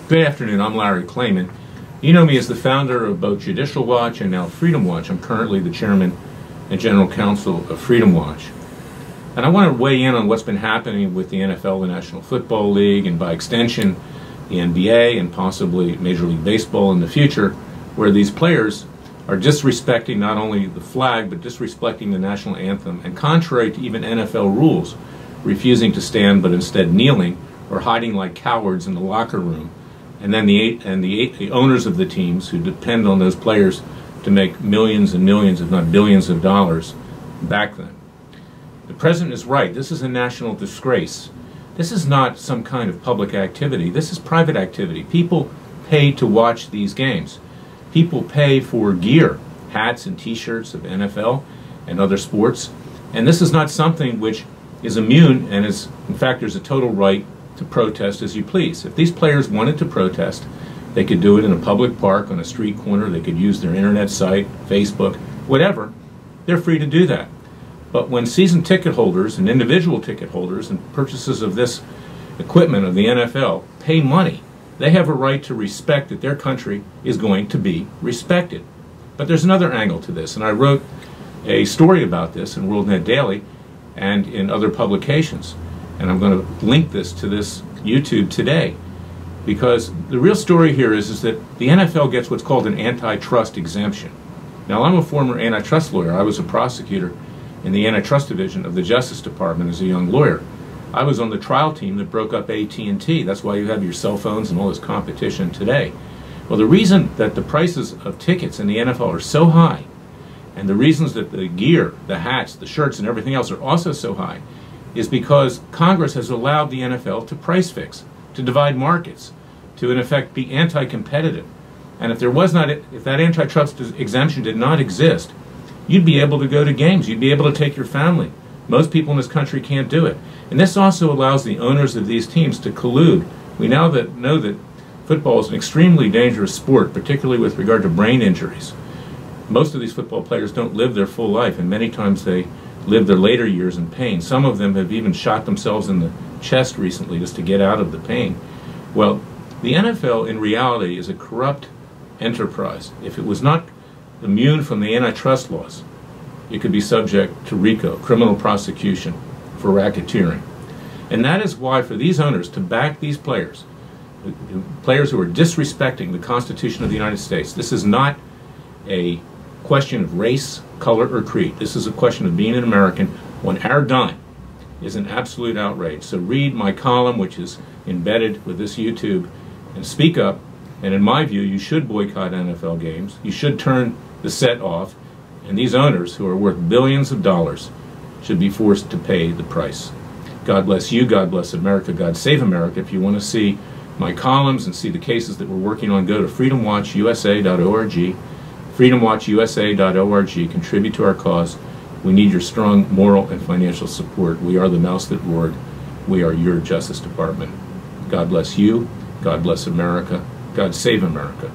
Good afternoon, I'm Larry Klayman. You know me as the founder of both Judicial Watch and now Freedom Watch. I'm currently the chairman and general counsel of Freedom Watch. And I want to weigh in on what's been happening with the NFL, the National Football League, and by extension, the NBA and possibly Major League Baseball in the future, where these players are disrespecting not only the flag, but disrespecting the national anthem, and contrary to even NFL rules, refusing to stand but instead kneeling or hiding like cowards in the locker room. And then the owners of the teams who depend on those players to make millions and millions, if not billions of dollars, back them. The president is right. This is a national disgrace. This is not some kind of public activity. This is private activity. People pay to watch these games. People pay for gear, hats and t-shirts of NFL and other sports. And this is not something which is immune and is, in fact, there's a total right to protest as you please. If these players wanted to protest, they could do it in a public park, on a street corner, they could use their internet site, Facebook, whatever. They're free to do that. But when season ticket holders and individual ticket holders and purchasers of this equipment of the NFL pay money, they have a right to respect that their country is going to be respected. But there's another angle to this, and I wrote a story about this in WorldNet Daily and in other publications. And I'm going to link this to this YouTube today, because the real story here is that the NFL gets what's called an antitrust exemption. Now, I'm a former antitrust lawyer. I was a prosecutor in the antitrust division of the Justice Department as a young lawyer. I was on the trial team that broke up AT&T. That's why you have your cell phones and all this competition today. Well, the reason that the prices of tickets in the NFL are so high, and the reasons that the gear, the hats, the shirts, and everything else are also so high, is because Congress has allowed the NFL to price fix, to divide markets, to in effect be anti-competitive. And if there was not, if that antitrust exemption did not exist, you'd be able to go to games, you'd be able to take your family. Most people in this country can't do it. And this also allows the owners of these teams to collude. We now know that football is an extremely dangerous sport, particularly with regard to brain injuries. Most of these football players don't live their full life, and many times they live their later years in pain. Some of them have even shot themselves in the chest recently just to get out of the pain. Well, the NFL in reality is a corrupt enterprise. If it was not immune from the antitrust laws, it could be subject to RICO, criminal prosecution, for racketeering. And that is why for these owners to back these players who are disrespecting the Constitution of the United States, this is not a question of race, color, or creed. This is a question of being an American on our dime is an absolute outrage. So read my column, which is embedded with this YouTube, and speak up. And in my view, you should boycott NFL games. You should turn the set off. And these owners, who are worth billions of dollars, should be forced to pay the price. God bless you. God bless America. God save America. If you want to see my columns and see the cases that we're working on, go to freedomwatchusa.org. freedomwatchusa.org. Contribute to our cause. We need your strong moral and financial support. We are the mouse that roared. We are your Justice Department. God bless you. God bless America. God save America.